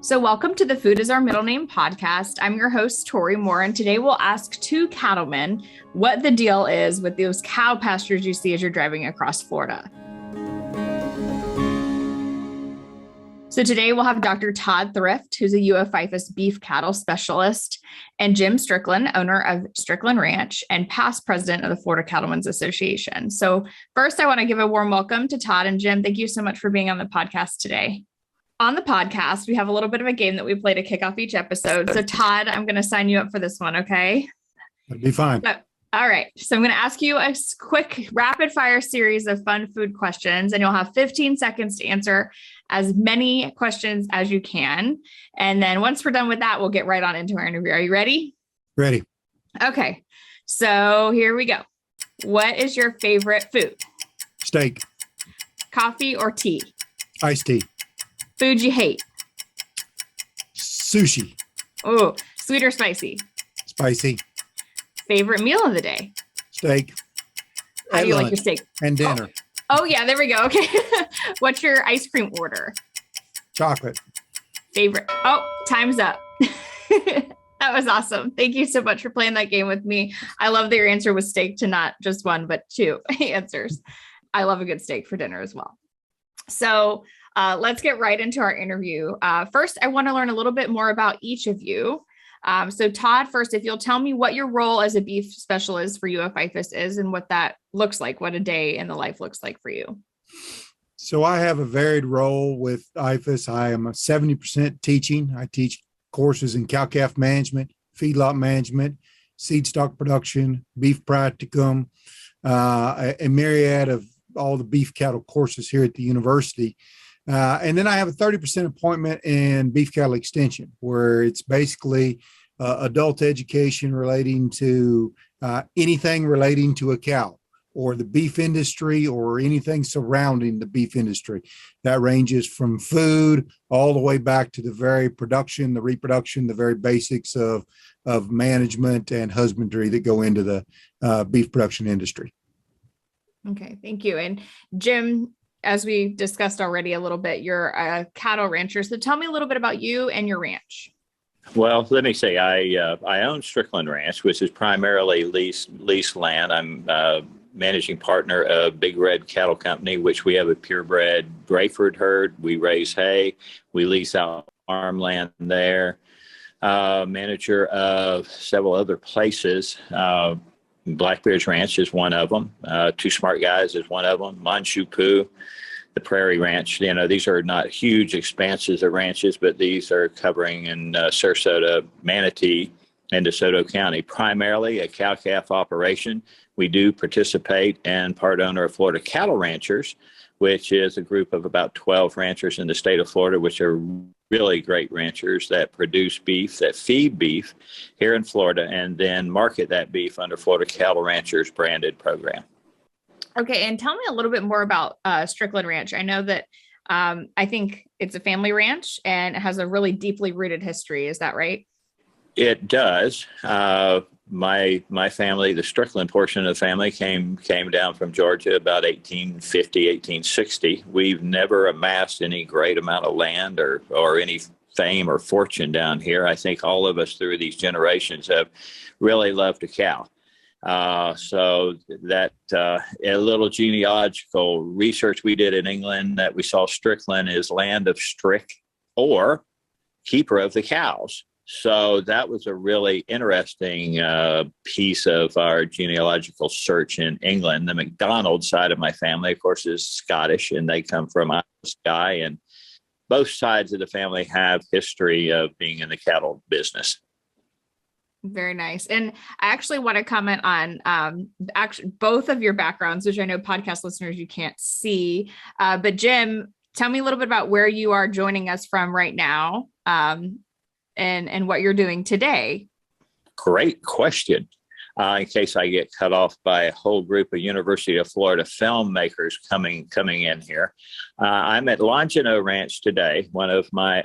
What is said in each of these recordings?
So, welcome to the Food is Our Middle Name podcast. I'm your host, Tori Moore, and today we'll ask two cattlemen what the deal is with those cow pastures you see as you're driving across Florida. So today we'll have Dr. Todd Thrift, who's a IFAS beef cattle specialist, and Jim Strickland, owner of Strickland Ranch and past president of the Florida Cattlemen's Association. So first, I want to give a warm welcome to Todd and Jim. Thank you so much for being on the podcast today. On the podcast, we have a little bit of a game that we play to kick off each episode. So Todd, I'm going to sign you up for this one, okay? That'd be fine. All right. So I'm going to ask you a quick rapid fire series of fun food questions, and you'll have 15 seconds to answer as many questions as you can. And then once we're done with that, we'll get right on into our interview. Are you ready? Ready. Okay. So here we go. What is your favorite food? Steak. Coffee or tea? Iced tea. Food you hate? Sushi. Oh, sweet or spicy? Spicy. Favorite meal of the day? Steak. How do you like your steak? And dinner. Oh yeah, there we go. Okay. What's your ice cream order? Chocolate. Favorite. Oh, time's up. That was awesome. Thank you so much for playing that game with me. I love that your answer was steak to not just one, but two answers. I love a good steak for dinner as well. So let's get right into our interview. First, I want to learn a little bit more about each of you. So Todd, first, if you'll tell me what your role as a beef specialist for IFAS is and what that looks like, what a day in the life looks like for you. So I have a varied role with IFAS. I am a 70% teaching. I teach courses in cow-calf management, feedlot management, seed stock production, beef practicum, a myriad of all the beef cattle courses here at the university. And then I have a 30% appointment in beef cattle extension, where it's basically adult education relating to anything relating to a cow or the beef industry or anything surrounding the beef industry. That ranges from food all the way back to the very production, the reproduction, the very basics of management and husbandry that go into the beef production industry. Okay, thank you. And Jim, as we discussed already a little bit, you're a cattle rancher. So tell me a little bit about you and your ranch. Well, let me say, I own Strickland Ranch, which is primarily leased land. I'm managing partner of Big Red Cattle Company, which we have a purebred Brayford herd. We raise hay. We lease out farmland there. Manager of several other places. Blackbeard's Ranch is one of them. Two Smart Guys is one of them. Manchupu, the Prairie Ranch. You know, these are not huge expanses of ranches, but these are covering in Sarasota, Manatee, and DeSoto County. Primarily a cow-calf operation. We do participate and part owner of Florida Cattle Ranchers, which is a group of about 12 ranchers in the state of Florida, which are really great ranchers that produce beef, that feed beef here in Florida, and then market that beef under Florida Cattle Ranchers branded program. Okay. And tell me a little bit more about Strickland Ranch. I know that I think it's a family ranch and it has a really deeply rooted history. Is that right? It does. My family, the Strickland portion of the family came down from Georgia about 1850, 1860. We've never amassed any great amount of land or any fame or fortune down here. I think all of us through these generations have really loved a cow. So that a little genealogical research we did in England that we saw Strickland is land of Strick or keeper of the cows. So that was a really interesting piece of our genealogical search in England. The MacDonald side of my family, of course, is Scottish, and they come from Skye. And both sides of the family have history of being in the cattle business. Very nice. And I actually want to comment on actually both of your backgrounds, which I know podcast listeners you can't see. But Jim, tell me a little bit about where you are joining us from right now. And what you're doing today. Great question. In case I get cut off by a whole group of University of Florida filmmakers coming in here. I'm at Longino Ranch today. One of my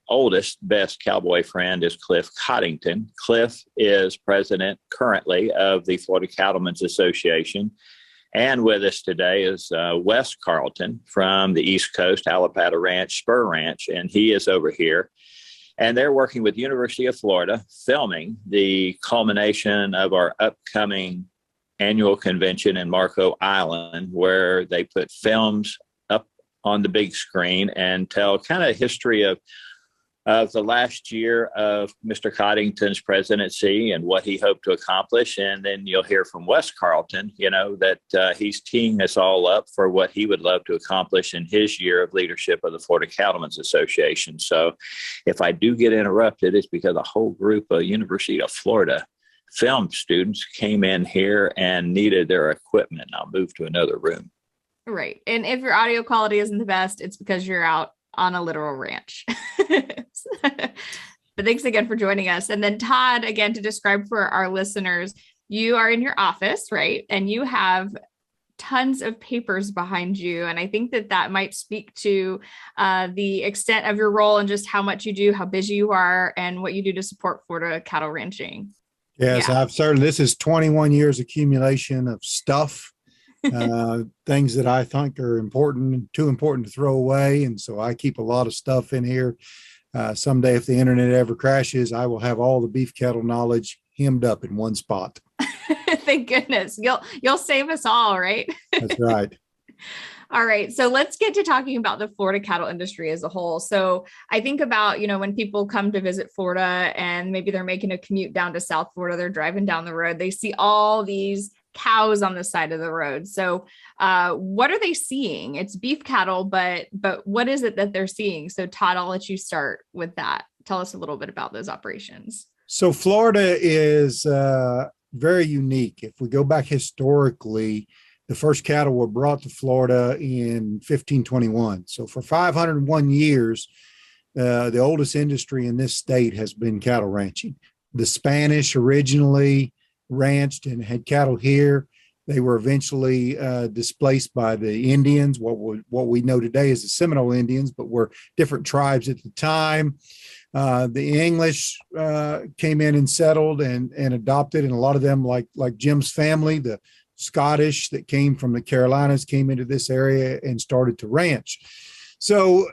oldest, best cowboy friend is Cliff Coddington. Cliff is president currently of the Florida Cattlemen's Association And with us today is Wes Carlton from the East Coast, Alapata Ranch, Spur Ranch, and he is over here. And they're working with University of Florida, filming the culmination of our upcoming annual convention in Marco Island, where they put films up on the big screen and tell kind of history of the last year of Mr. Coddington's presidency and what he hoped to accomplish. And then you'll hear from Wes Carlton, that he's teeing us all up for what he would love to accomplish in his year of leadership of the Florida Cattlemen's Association. So if I do get interrupted, it's because a whole group of University of Florida film students came in here and needed their equipment. I'll move to another room. Right. And if your audio quality isn't the best, it's because you're out on a literal ranch. But thanks again for joining us. And then Todd, again, to describe for our listeners, you are in your office, right? And you have tons of papers behind you. And I think that might speak to the extent of your role and just how much you do, how busy you are, and what you do to support Florida cattle ranching. Yes, yeah. This is 21 years accumulation of stuff. Things that I think are too important to throw away. And so I keep a lot of stuff in here. Someday, if the internet ever crashes, I will have all the beef cattle knowledge hemmed up in one spot. Thank goodness. You'll save us all, right? That's right. All right. So let's get to talking about the Florida cattle industry as a whole. So I think about, when people come to visit Florida and maybe they're making a commute down to South Florida, they're driving down the road, they see all these cows on the side of the road. So what are they seeing? It's beef cattle, but what is it that they're seeing? So Todd, I'll let you start with that. Tell us a little bit about those operations. So Florida is very unique. If we go back historically, the first cattle were brought to Florida in 1521. So for 501 years, the oldest industry in this state has been cattle ranching. The Spanish originally ranched and had cattle here. They were eventually displaced by the Indians, what we know today as the Seminole Indians, but were different tribes at the time. The English came in and settled and adopted, and a lot of them, like Jim's family, the Scottish that came from the Carolinas, came into this area and started to ranch. So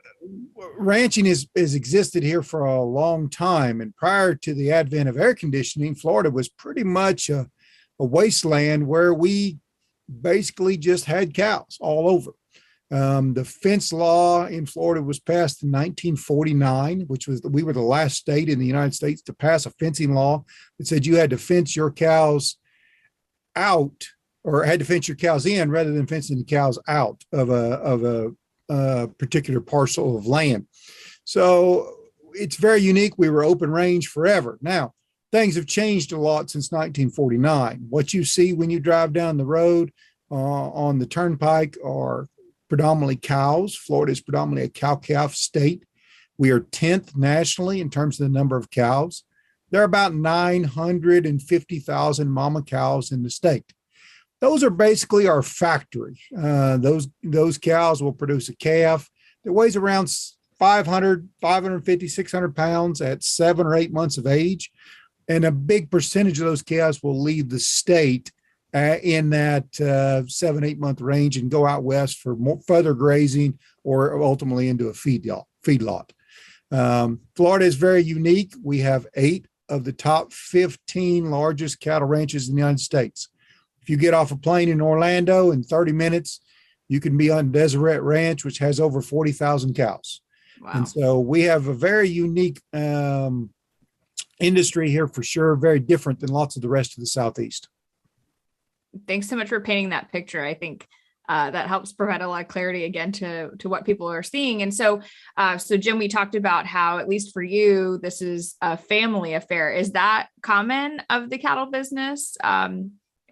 ranching has existed here for a long time. And prior to the advent of air conditioning, Florida was pretty much a wasteland where we basically just had cows all over. The fence law in Florida was passed in 1949, we were the last state in the United States to pass a fencing law that said you had to fence your cows out, or had to fence your cows in rather than fencing the cows out of a particular parcel of land. So it's very unique. We were open range forever. Now, things have changed a lot since 1949. What you see when you drive down the road on the turnpike are predominantly cows. Florida is predominantly a cow-calf state. We are 10th nationally in terms of the number of cows. There are about 950,000 mama cows in the state. Those are basically our factory. Those cows will produce a calf that weighs around 550, 600 pounds at 7 or 8 months of age. And a big percentage of those calves will leave the state in that 7-8 month range and go out west for further grazing or ultimately into a feedlot. Florida is very unique. We have 8 of the top 15 largest cattle ranches in the United States. If you get off a plane in Orlando in 30 minutes, you can be on Deseret Ranch, which has over 40,000 cows. Wow. And so we have a very unique industry here for sure, very different than lots of the rest of the Southeast. Thanks so much for painting that picture. I think that helps provide a lot of clarity again to what people are seeing. And so Jim, we talked about how, at least for you, this is a family affair. Is that common of the cattle business?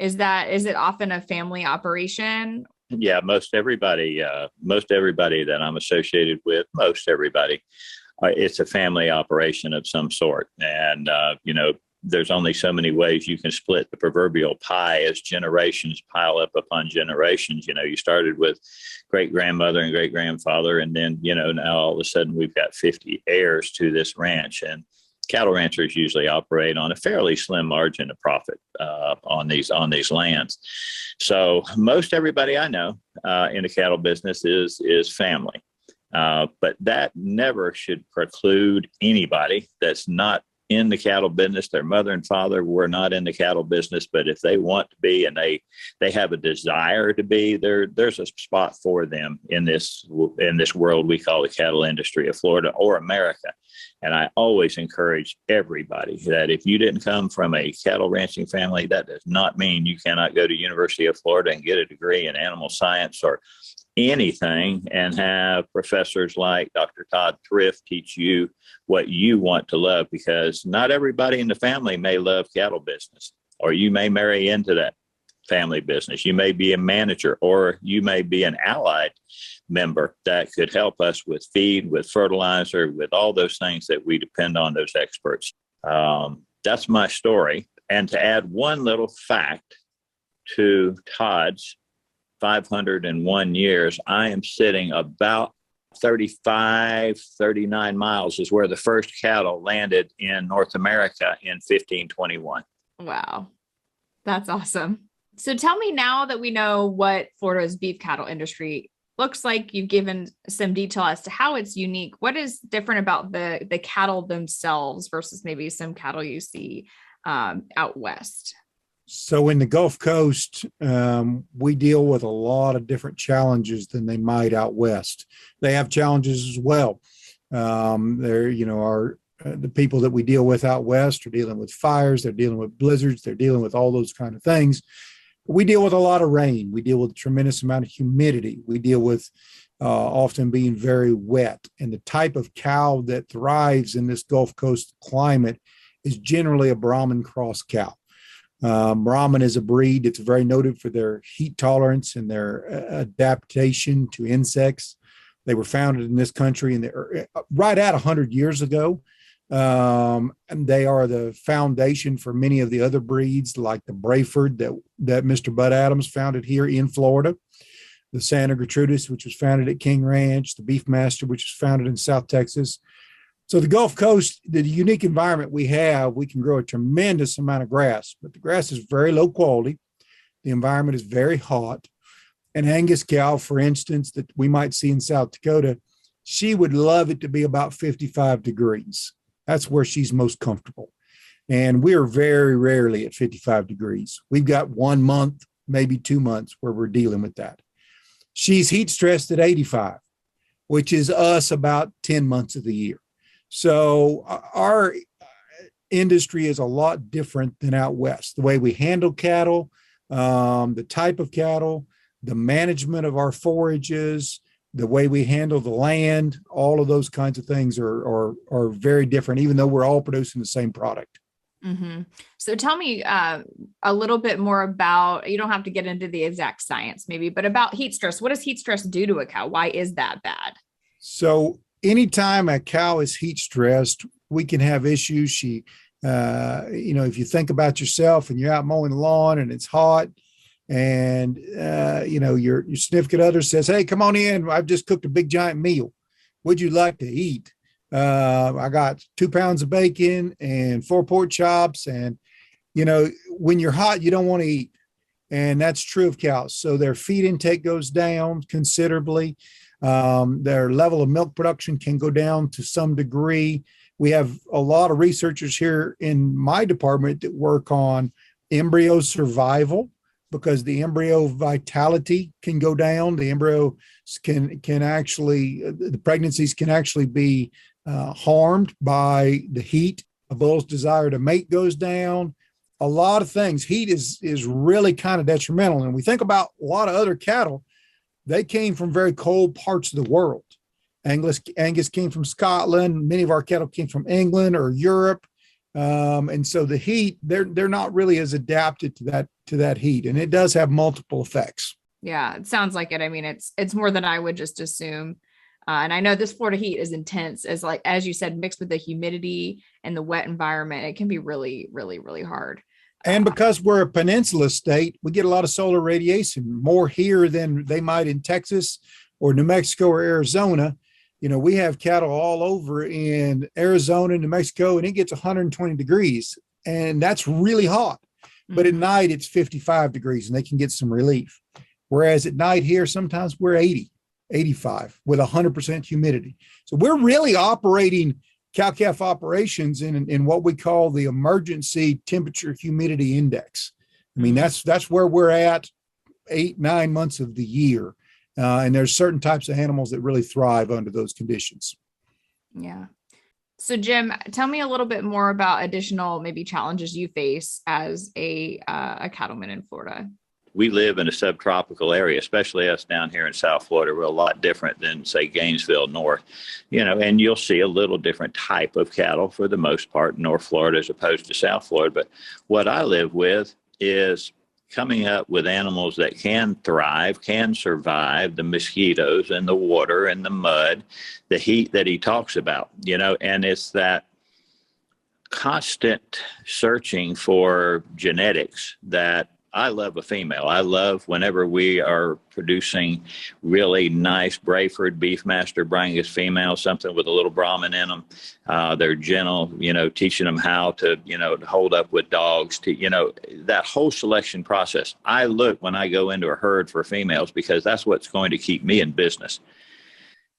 Is it often a family operation? Yeah, most everybody that I'm associated with, it's a family operation of some sort. And, there's only so many ways you can split the proverbial pie as generations pile up upon generations. You started with great grandmother and great grandfather, and then, now all of a sudden we've got 50 heirs to this ranch. And cattle ranchers usually operate on a fairly slim margin of profit on these lands. So most everybody I know in the cattle business is family. But that never should preclude anybody that's not in the cattle business. Their mother and father were not in the cattle business, but if they want to be and they have a desire to be, there's a spot for them in this world we call the cattle industry of Florida or America. And I always encourage everybody that if you didn't come from a cattle ranching family, that does not mean you cannot go to University of Florida and get a degree in animal science or anything and have professors like Dr. Todd Thrift teach you what you want to love, because not everybody in the family may love cattle business, or you may marry into that family business. You may be a manager, or you may be an allied member that could help us with feed, with fertilizer, with all those things that we depend on those experts. That's my story. And to add one little fact to Todd's 501 years, I am sitting about 39 miles is where the first cattle landed in North America in 1521. Wow. That's awesome. So tell me, now that we know what Florida's beef cattle industry looks like, you've given some detail as to how it's unique. What is different about the cattle themselves versus maybe some cattle you see out west? So in the Gulf Coast, we deal with a lot of different challenges than they might out west. They have challenges as well. The people that we deal with out west are dealing with fires, they're dealing with blizzards, they're dealing with all those kind of things. We deal with a lot of rain. We deal with a tremendous amount of humidity. We deal with often being very wet. And the type of cow that thrives in this Gulf Coast climate is generally a Brahman cross cow. Brahman is a breed that's very noted for their heat tolerance and their adaptation to insects. They were founded in this country right at 100 years ago. And they are the foundation for many of the other breeds, like the Brayford that Mr. Bud Adams founded here in Florida, the Santa Gertrudis, which was founded at King Ranch, the Beefmaster, which was founded in South Texas. So the Gulf Coast, the unique environment we have, we can grow a tremendous amount of grass, but the grass is very low quality. The environment is very hot. An Angus cow, for instance, that we might see in South Dakota, she would love it to be about 55 degrees. That's where she's most comfortable. And we're very rarely at 55 degrees. We've got 1 month, maybe 2 months where we're dealing with that. She's heat stressed at 85, which is us about 10 months of the year. So our industry is a lot different than out west. The way we handle cattle, the type of cattle, the management of our forages, the way we handle the land, all of those kinds of things are very different, even though we're all producing the same product. Mm-hmm. So tell me a little bit more about, you don't have to get into the exact science maybe, but about heat stress. What does heat stress do to a cow? Why is that bad? So anytime a cow is heat stressed, we can have issues. If you think about yourself and you're out mowing the lawn and it's hot and, your significant other says, hey, come on in. I've just cooked a big giant meal. Would you like to eat? I got 2 pounds of bacon and 4 pork chops. And, when you're hot, you don't want to eat. And that's true of cows. So their feed intake goes down considerably. Their level of milk production can go down to some degree. We have a lot of researchers here in my department that work on embryo survival, because the embryo vitality can go down. The embryo the pregnancies can actually be harmed by the heat. A bull's desire to mate goes down. A lot of things. Heat is really kind of detrimental. And we think about a lot of other cattle. They came from very cold parts of the world. Angus came from Scotland. Many of our cattle came from England or Europe. And so the heat, they're not really as adapted to that heat. And it does have multiple effects. Yeah, it sounds like it. I mean, it's more than I would just assume. And I know this Florida heat is intense, as you said, mixed with the humidity and the wet environment. It can be really, really, really hard. And because we're a peninsula state, we get a lot of solar radiation, more here than they might in Texas or New Mexico or Arizona. We have cattle all over in Arizona, New Mexico, and it gets 120 degrees, and that's really hot. But at night, it's 55 degrees, and they can get some relief. Whereas at night here, sometimes we're 80, 85 with 100% humidity. So we're really operating cow-calf operations in what we call the emergency temperature humidity index. I mean, that's where we're at 8-9 months of the year. And there's certain types of animals that really thrive under those conditions. Yeah. So Jim, tell me a little bit more about additional maybe challenges you face as a cattleman in Florida. We live in a subtropical area, especially us down here in South Florida. We're a lot different than, say, Gainesville north, and you'll see a little different type of cattle for the most part in North Florida as opposed to South Florida. But what I live with is coming up with animals that can thrive, can survive the mosquitoes and the water and the mud, the heat that he talks about, and it's that constant searching for genetics that I love a female. I love whenever we are producing really nice Brayford, Beefmaster, Brangus females, something with a little Brahman in them. They're gentle, teaching them how to, hold up with dogs, that whole selection process. I look when I go into a herd for females because that's what's going to keep me in business.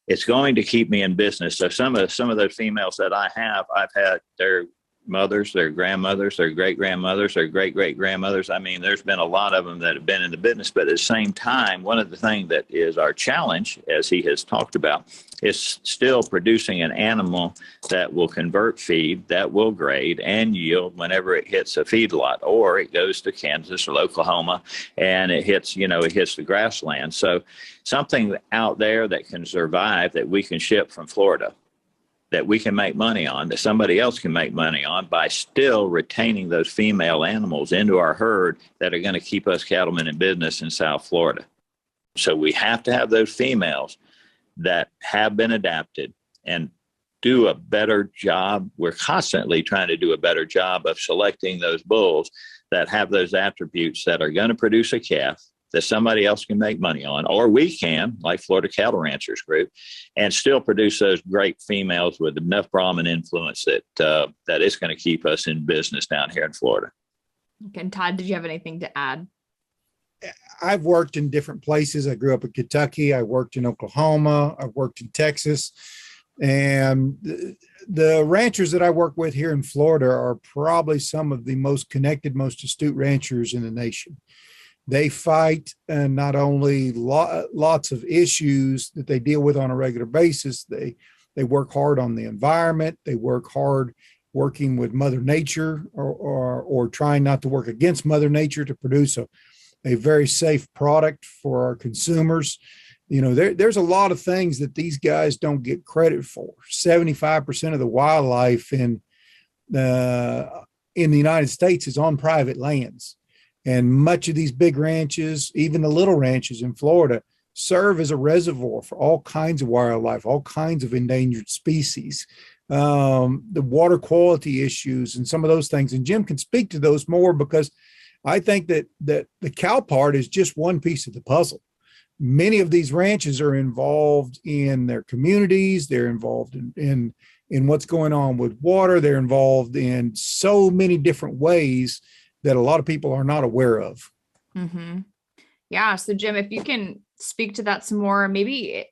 It's going to keep me in business. So some of those females that I have, I've had their mothers, their grandmothers, their great-grandmothers, their great-great-grandmothers. I mean, there's been a lot of them that have been in the business, but at the same time, one of the things that is our challenge, as he has talked about, is still producing an animal that will convert feed, that will grade and yield whenever it hits a feedlot, or it goes to Kansas or Oklahoma and it hits the grassland. So something out there that can survive, that we can ship from Florida, that we can make money on, that somebody else can make money on by still retaining those female animals into our herd that are going to keep us cattlemen in business in South Florida. So we have to have those females that have been adapted and do a better job. We're constantly trying to do a better job of selecting those bulls that have those attributes that are going to produce a calf that somebody else can make money on, or we can, like Florida Cattle Ranchers Group, and still produce those great females with enough Brahman influence that it's going to keep us in business down here in Florida. Okay, and Todd, did you have anything to add? I've worked in different places. I grew up in Kentucky. I worked in Oklahoma. I worked in Texas. And the ranchers that I work with here in Florida are probably some of the most connected, most astute ranchers in the nation. They fight not only lots of issues that they deal with on a regular basis, they work hard on the environment. They work hard working with Mother Nature or trying not to work against Mother Nature to produce a very safe product for our consumers. There's a lot of things that these guys don't get credit for. 75% of the wildlife in the United States is on private lands. And much of these big ranches, even the little ranches in Florida, serve as a reservoir for all kinds of wildlife, all kinds of endangered species, the water quality issues and some of those things. And Jim can speak to those more because I think that the cow part is just one piece of the puzzle. Many of these ranches are involved in their communities. They're involved in what's going on with water. They're involved in so many different ways that a lot of people are not aware of. Mm-hmm. Yeah. So Jim, if you can speak to that some more, maybe,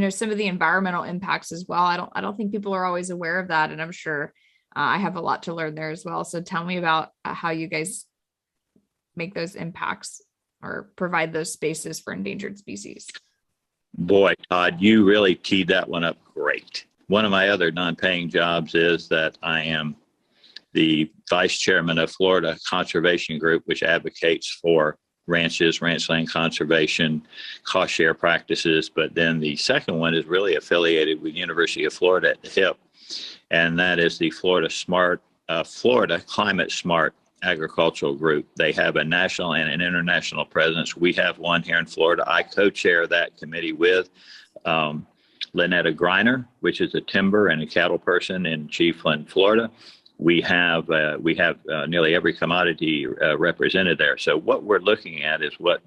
some of the environmental impacts as well. I don't think people are always aware of that. And I'm sure I have a lot to learn there as well. So tell me about how you guys make those impacts or provide those spaces for endangered species. Boy, Todd, you really teed that one up great. One of my other non-paying jobs is that I am the vice chairman of Florida Conservation Group, which advocates for ranches, ranch land conservation, cost share practices. But then the second one is really affiliated with University of Florida at the hip, and that is the Florida Climate Smart Agricultural Group. They have a national and an international presence. We have one here in Florida. I co-chair that committee with Lynetta Greiner, which is a timber and a cattle person in Chiefland, Florida. We have nearly every commodity represented there. So what we're looking at is what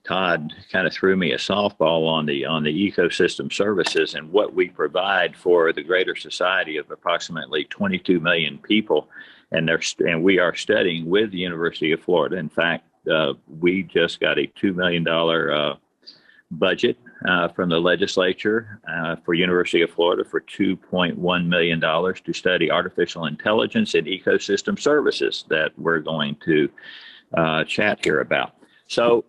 Todd kind of threw me a softball on the ecosystem services and what we provide for the greater society of approximately 22 million people, and we are studying with the University of Florida. In fact, we just got a $2 million budget from the legislature for University of Florida for $2.1 million to study artificial intelligence and ecosystem services that we're going to chat here about. So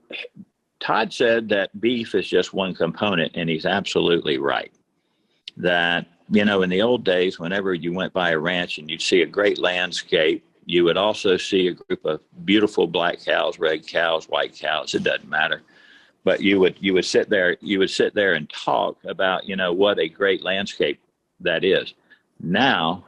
Todd said that beef is just one component, and he's absolutely right. That, you know, in the old days, whenever you went by a ranch and you'd see a great landscape, you would also see a group of beautiful black cows, red cows, white cows, it doesn't matter. But you would sit there and talk about, you know, what a great landscape that is. Now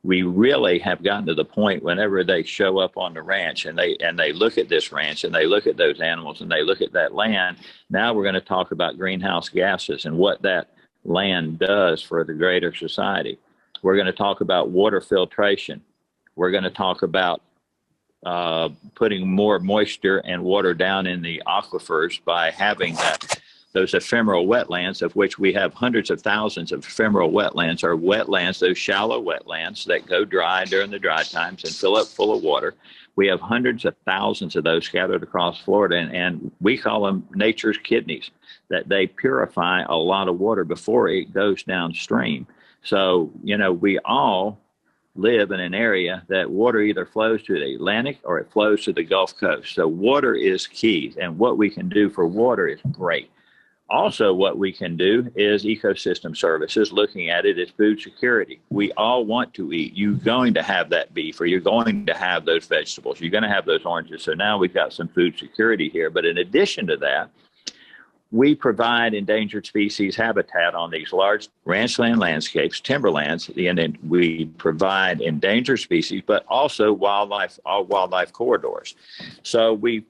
we really have gotten to the point whenever they show up on the ranch and they look at this ranch and they look at those animals and they look at that land. Now we're going to talk about greenhouse gases and what that land does for the greater society. We're going to talk about water filtration. We're going to talk about putting more moisture and water down in the aquifers by having those ephemeral wetlands, of which we have hundreds of thousands of ephemeral wetlands, are wetlands, those shallow wetlands that go dry during the dry times and fill up full of water. We have hundreds of thousands of those scattered across Florida, and we call them nature's kidneys, that they purify a lot of water before it goes downstream. So, you know, we all live in an area that water either flows to the Atlantic or it flows to the Gulf Coast. So water is key, and what we can do for water is great. Also, what we can do is ecosystem services. Looking at it as food security. We all want to eat. You're going to have that beef, or you're going to have those vegetables. You're going to have those oranges. So now we've got some food security here. But in addition to that, we provide endangered species habitat on these large ranchland landscapes, timberlands, and we provide endangered species, but also wildlife corridors. So we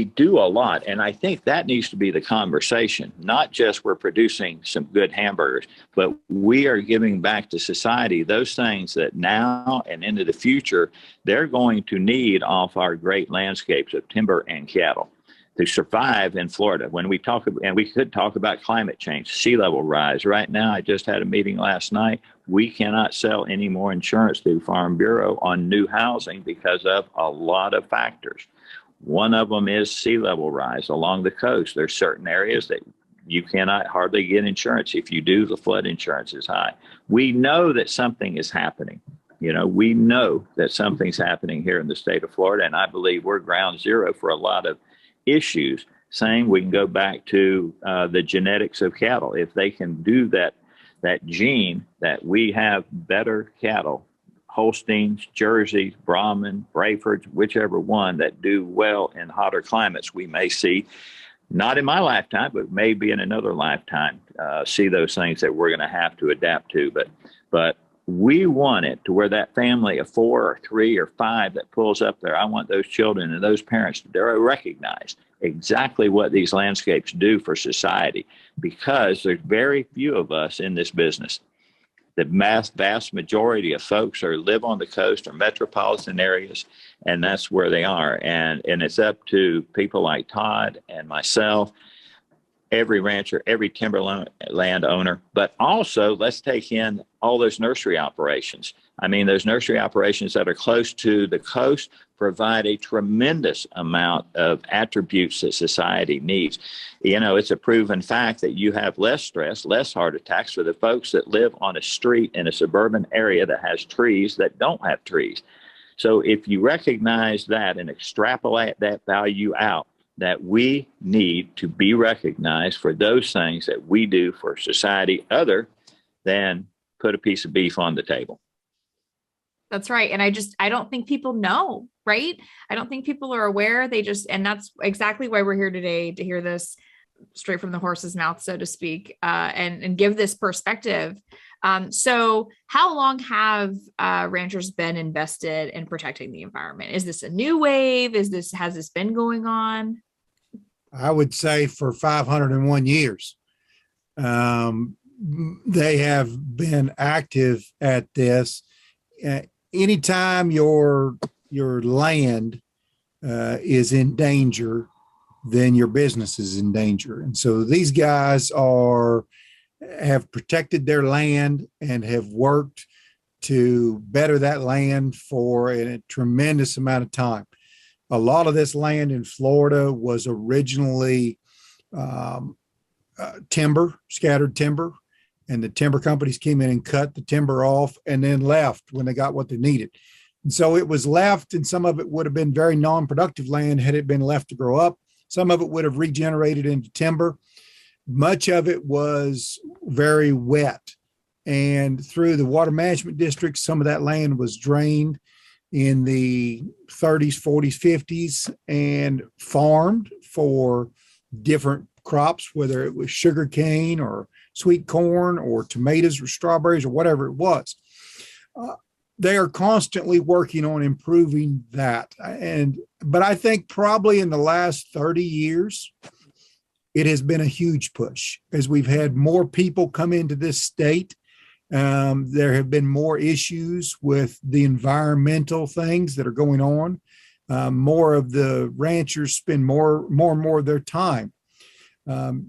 do a lot, and I think that needs to be the conversation. Not just we're producing some good hamburgers, but we are giving back to society those things that now and into the future they're going to need off our great landscapes of timber and cattle to survive in Florida. When we talk, and we could talk about climate change, sea level rise. Right now, I just had a meeting last night. We cannot sell any more insurance through Farm Bureau on new housing because of a lot of factors. One of them is sea level rise along the coast. There's certain areas that you cannot hardly get insurance. If you do, the flood insurance is high. We know that something is happening. You know, we know that something's happening here in the state of Florida, and I believe we're ground zero for a lot of issues. Saying we can go back to the genetics of cattle. If they can do that gene, that we have better cattle, Holsteins, Jerseys, Brahman, Brayfords, whichever one, that do well in hotter climates, we may see, not in my lifetime, but maybe in another lifetime, see those things that we're going to have to adapt to. But we want it to where that family of 4 or 3 or 5 that pulls up there, I want those children and those parents to recognize exactly what these landscapes do for society, because there's very few of us in this business. The vast majority of folks live on the coast or metropolitan areas, and that's where they are. And it's up to people like Todd and myself, every rancher, every timberland owner, but also let's take in all those nursery operations. I mean, those nursery operations that are close to the coast provide a tremendous amount of attributes that society needs. You know, it's a proven fact that you have less stress, less heart attacks for the folks that live on a street in a suburban area that has trees that don't have trees. So if you recognize that and extrapolate that value out, that we need to be recognized for those things that we do for society other than put a piece of beef on the table. That's right. And I don't think people know, right? I don't think people are aware. And that's exactly why we're here today, to hear this straight from the horse's mouth, so to speak, and give this perspective. So how long have ranchers been invested in protecting the environment? Is this a new wave? Has this been going on? I would say for 501 years. They have been active at this. Anytime your land is in danger, then your business is in danger. And so these guys have protected their land and have worked to better that land for a tremendous amount of time. A lot of this land in Florida was originally scattered timber, and the timber companies came in and cut the timber off and then left when they got what they needed. And so it was left, and some of it would have been very non-productive land had it been left to grow up. Some of it would have regenerated into timber. Much of it was very wet. And through the water management districts, some of that land was drained in the 30s, 40s, 50s and farmed for different crops, whether it was sugar cane or sweet corn or tomatoes or strawberries or whatever it was. They are constantly working on improving that. But I think probably in the last 30 years, it has been a huge push as we've had more people come into this state. There have been more issues with the environmental things that are going on. More of the ranchers spend more and more of their time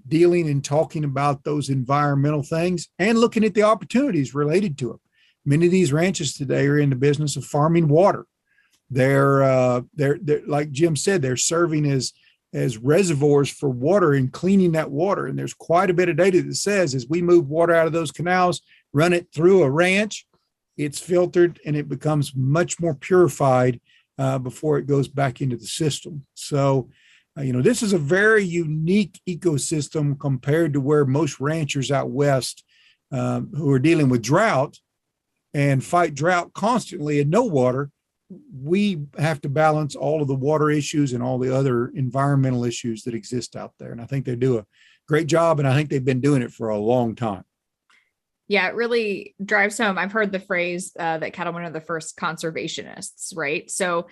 dealing and talking about those environmental things and looking at the opportunities related to them. Many of these ranches today are in the business of farming water. They're like Jim said, they're serving as reservoirs for water and cleaning that water. And there's quite a bit of data that says as we move water out of those canals, run it through a ranch, it's filtered and it becomes much more purified before it goes back into the system. So, this is a very unique ecosystem compared to where most ranchers out west who are dealing with drought and fight drought constantly and no water, we have to balance all of the water issues and all the other environmental issues that exist out there. And I think they do a great job, and I think they've been doing it for a long time. Yeah, it really drives home. I've heard the phrase that cattlemen are the first conservationists, right?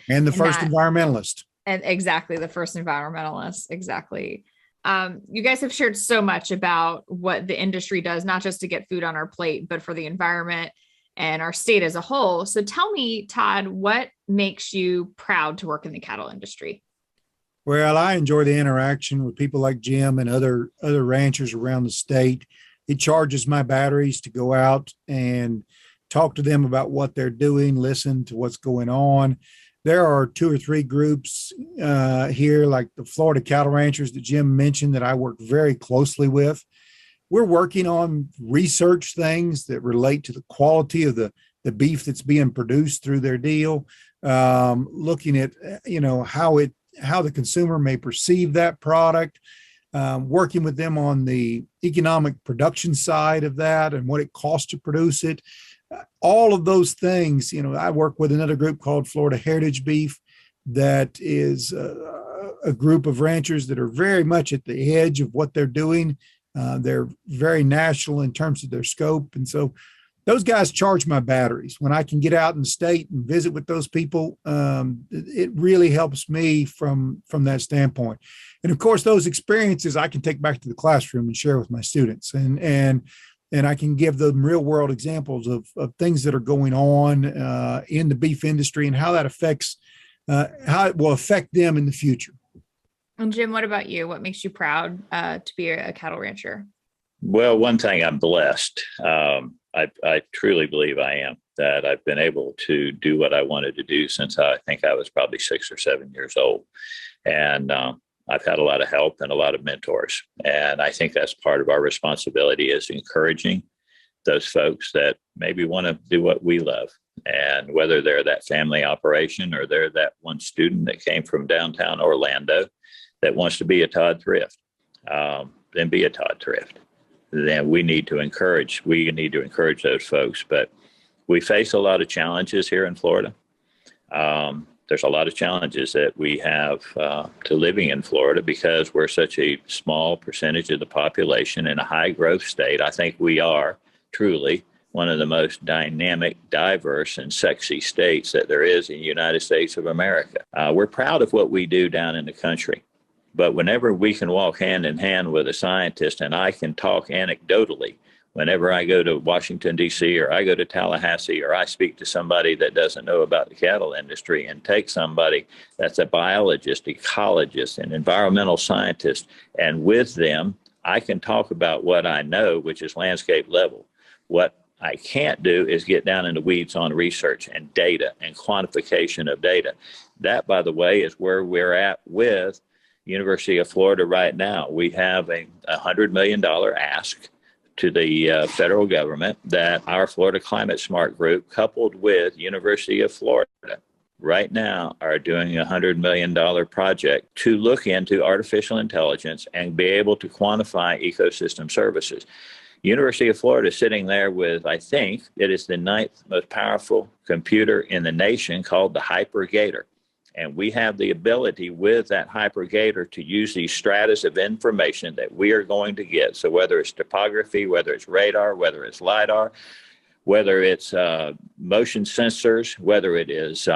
And the first environmentalist. And exactly, the first environmentalist, exactly. You guys have shared so much about what the industry does, not just to get food on our plate, but for the environment and our state as a whole. So tell me, Todd, what makes you proud to work in the cattle industry? Well, I enjoy the interaction with people like Jim and other ranchers around the state. It charges my batteries to go out and talk to them about what they're doing, listen to what's going on. There are 2 or 3 groups here, like the Florida cattle ranchers that Jim mentioned, that I work very closely with. We're working on research things that relate to the quality of the beef that's being produced through their deal, looking at how the consumer may perceive that product, working with them on the economic production side of that and what it costs to produce it. All of those things, I work with another group called Florida Heritage Beef that is a group of ranchers that are very much at the edge of what they're doing. They're very national in terms of their scope. And so those guys charge my batteries. When I can get out in the state and visit with those people, it really helps me from that standpoint. And of course, those experiences I can take back to the classroom and share with my students. And I can give them real world examples of things that are going on in the beef industry and how that affects, how it will affect them in the future. And Jim, what about you? What makes you proud to be a cattle rancher? Well, one thing, I'm blessed. I truly believe I am, that I've been able to do what I wanted to do since I think I was probably 6 or 7 years old. And I've had a lot of help and a lot of mentors. And I think that's part of our responsibility, is encouraging those folks that maybe want to do what we love. And whether they're that family operation or they're that one student that came from downtown Orlando that wants to be a Todd Thrift, then be a Todd Thrift. Then we need to encourage those folks. But we face a lot of challenges here in Florida. There's a lot of challenges that we have to living in Florida because we're such a small percentage of the population in a high growth state. I think we are truly one of the most dynamic, diverse, and sexy states that there is in the United States of America. We're proud of what we do down in the country. But whenever we can walk hand in hand with a scientist and I can talk anecdotally Whenever I go to Washington, D.C., or I go to Tallahassee, or I speak to somebody that doesn't know about the cattle industry and take somebody that's a biologist, ecologist, and environmental scientist, and with them, I can talk about what I know, which is landscape level. What I can't do is get down in the weeds on research and data and quantification of data. That, by the way, is where we're at with University of Florida right now. We have a $100 million ask to the federal government that our Florida Climate Smart group, coupled with University of Florida, right now are doing a $100 million project to look into artificial intelligence and be able to quantify ecosystem services. University of Florida is sitting there with, I think, it is the 9th most powerful computer in the nation called the HyperGator. And we have the ability with that HyperGator to use these stratas of information that we are going to get. So whether it's topography, whether it's radar, whether it's LIDAR, whether it's motion sensors, whether it is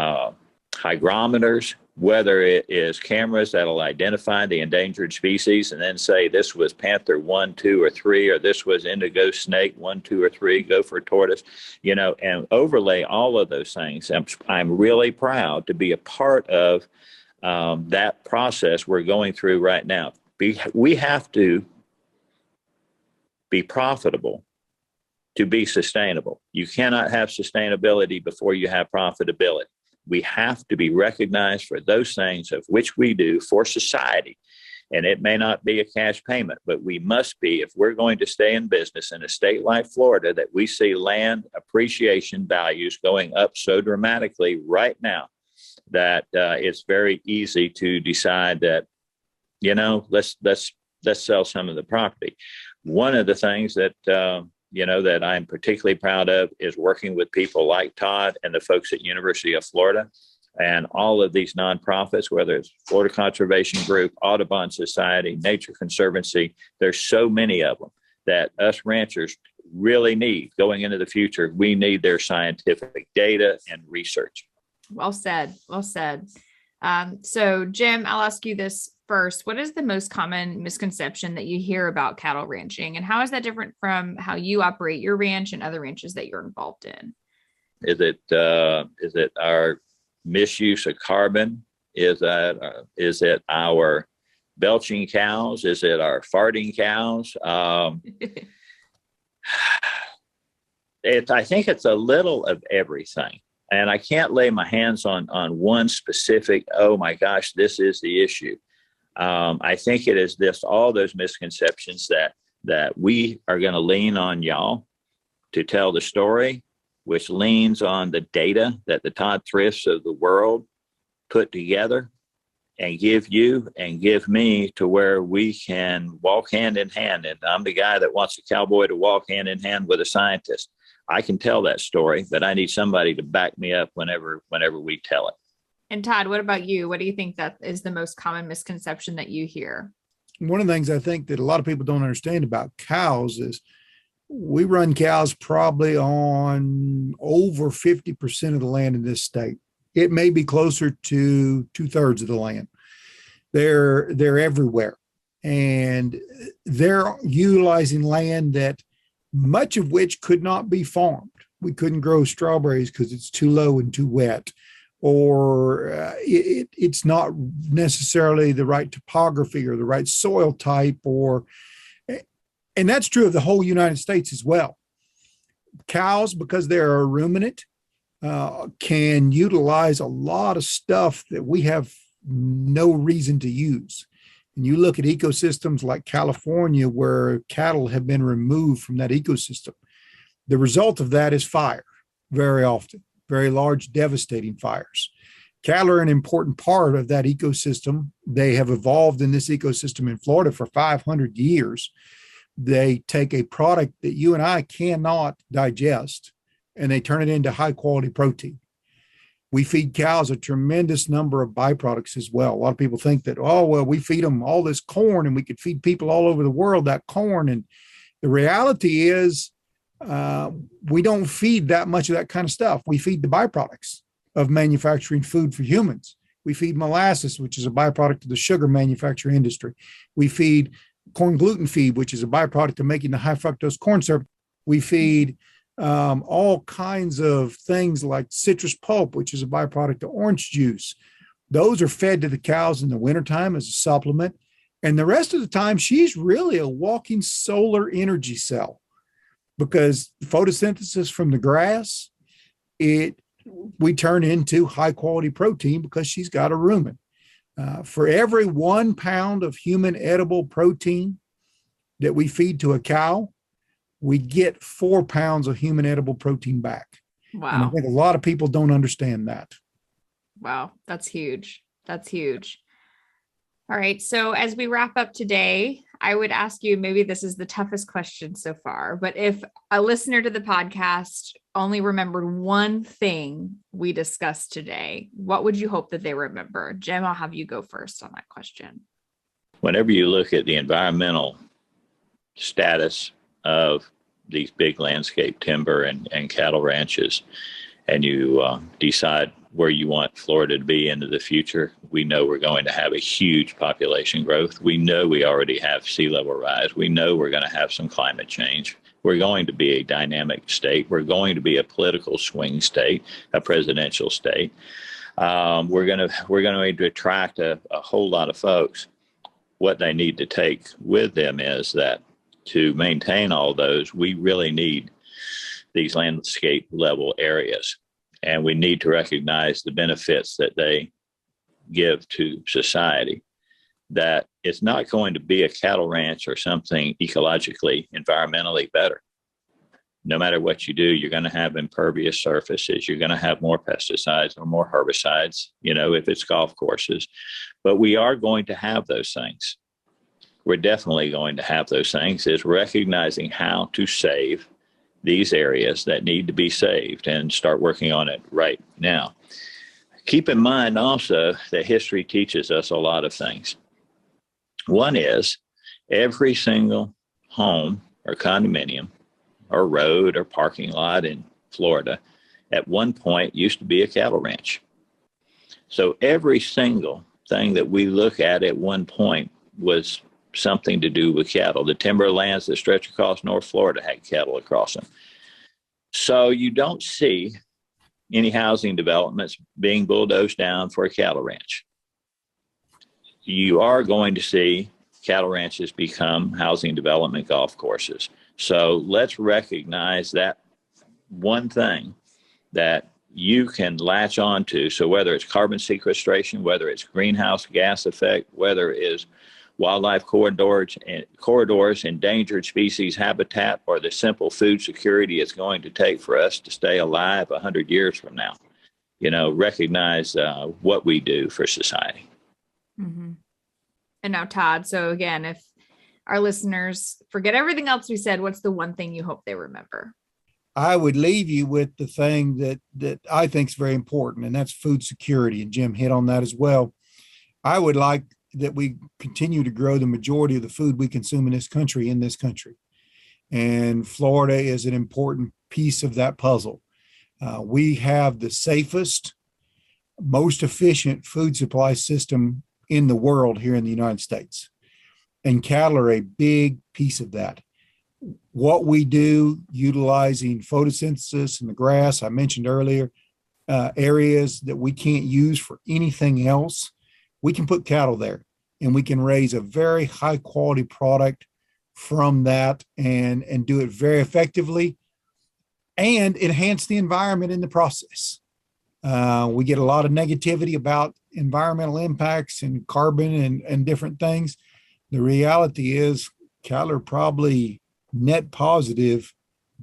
hygrometers, whether it is cameras that'll identify the endangered species and then say this was panther 1, 2, or 3, or this was indigo snake 1, 2, or 3, gopher tortoise, and overlay all of those things. I'm really proud to be a part of that process we're going through right now. We have to be profitable to be sustainable. You cannot have sustainability before you have profitability. We have to be recognized for those things of which we do for society. And it may not be a cash payment, but we must be, if we're going to stay in business in a state like Florida, that we see land appreciation values going up so dramatically right now that it's very easy to decide that, let's sell some of the property. One of the things that that I'm particularly proud of is working with people like Todd and the folks at University of Florida and all of these nonprofits, whether it's Florida Conservation Group, Audubon Society, Nature Conservancy. There's so many of them that us ranchers really need going into the future. We need their scientific data and research. Well said. Well said. So Jim, I'll ask you this first. What is the most common misconception that you hear about cattle ranching, and how is that different from how you operate your ranch and other ranches that you're involved in? Is it our misuse of carbon? Is it our belching cows? Is it our farting cows? I think it's a little of everything. And I can't lay my hands on one specific, oh my gosh, this is the issue. I think it is all those misconceptions that we are going to lean on y'all to tell the story, which leans on the data that the Todd Thrifts of the world put together and give you and give me to where we can walk hand in hand. And I'm the guy that wants a cowboy to walk hand in hand with a scientist. I can tell that story, but I need somebody to back me up whenever we tell it. And Todd, what about you? What do you think that is the most common misconception that you hear? One of the things I think that a lot of people don't understand about cows is we run cows probably on over 50% of the land in this state. It may be closer to 2/3 of the land. They're everywhere. And they're utilizing land that much of which could not be farmed. We couldn't grow strawberries because it's too low and too wet, or it's not necessarily the right topography or the right soil type, and that's true of the whole United States as well. Cows, because they're a ruminant, can utilize a lot of stuff that we have no reason to use. And you look at ecosystems like California, where cattle have been removed from that ecosystem. The result of that is fire very often, very large, devastating fires. Cattle are an important part of that ecosystem. They have evolved in this ecosystem in Florida for 500 years. They take a product that you and I cannot digest, and they turn it into high quality protein. We feed cows a tremendous number of byproducts as well. A lot of people think that, oh, well, we feed them all this corn and we could feed people all over the world that corn. And the reality is we don't feed that much of that kind of stuff. We feed the byproducts of manufacturing food for humans. We feed molasses, which is a byproduct of the sugar manufacturing industry. We feed corn gluten feed, which is a byproduct of making the high fructose corn syrup We feed all kinds of things like citrus pulp, which is a byproduct of orange juice. Those are fed to the cows in the wintertime as a supplement. And the rest of the time, she's really a walking solar energy cell, because photosynthesis from the grass, we turn into high quality protein because she's got a rumen. For every 1 pound of human edible protein that we feed to a cow, we get 4 pounds of human edible protein back. Wow. And I think a lot of people don't understand that. Wow. That's huge. That's huge. All right. So as we wrap up today, I would ask you, maybe this is the toughest question so far, but if a listener to the podcast only remembered one thing we discussed today, what would you hope that they remember? Jim, I'll have you go first on that question. Whenever you look at the environmental status of these big landscape timber and cattle ranches, and you decide where you want Florida to be into the future, we know we're going to have a huge population growth. We know we already have sea level rise. We know we're going to have some climate change. We're going to be a dynamic state. We're going to be a political swing state, a presidential state. We're going to attract a whole lot of folks. What they need to take with them is that to maintain all those, we really need these landscape level areas. And we need to recognize the benefits that they give to society, that it's not going to be a cattle ranch or something ecologically, environmentally better. No matter what you do, you're going to have impervious surfaces. You're going to have more pesticides or more herbicides, if it's golf courses. But we are going to have those things. We're definitely going to have those things, is recognizing how to save these areas that need to be saved and start working on it right now. Keep in mind also that history teaches us a lot of things. One is every single home or condominium or road or parking lot in Florida at one point used to be a cattle ranch. So every single thing that we look at one point was something to do with cattle. The timberlands that stretch across North Florida had cattle across them. So you don't see any housing developments being bulldozed down for a cattle ranch. You are going to see cattle ranches become housing development golf courses. So let's recognize that one thing that you can latch on to. So whether it's carbon sequestration, whether it's greenhouse gas effect, whether it is wildlife corridors, endangered species habitat, or the simple food security it's going to take for us to stay alive 100 years from now. Recognize what we do for society. Mm-hmm. And now, Todd, so again, if our listeners forget everything else we said, what's the one thing you hope they remember? I would leave you with the thing that I think is very important, and that's food security. And Jim hit on that as well. I would like that we continue to grow the majority of the food we consume in this country. And Florida is an important piece of that puzzle. We have the safest, most efficient food supply system in the world here in the United States. And cattle are a big piece of that. What we do utilizing photosynthesis in the grass, I mentioned earlier, areas that we can't use for anything else, we can put cattle there and we can raise a very high quality product from that and do it very effectively and enhance the environment in the process. We get a lot of negativity about environmental impacts and carbon and different things. The reality is cattle are probably net positive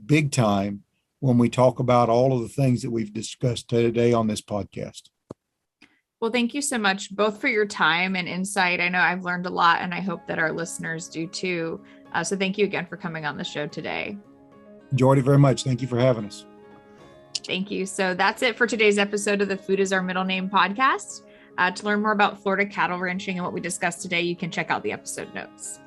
big time when we talk about all of the things that we've discussed today on this podcast. Well, thank you so much, both for your time and insight. I know I've learned a lot, and I hope that our listeners do too. So thank you again for coming on the show today. Enjoyed it very much. Thank you for having us. Thank you. So that's it for today's episode of the Food is Our Middle Name podcast. To learn more about Florida cattle ranching and what we discussed today, you can check out the episode notes.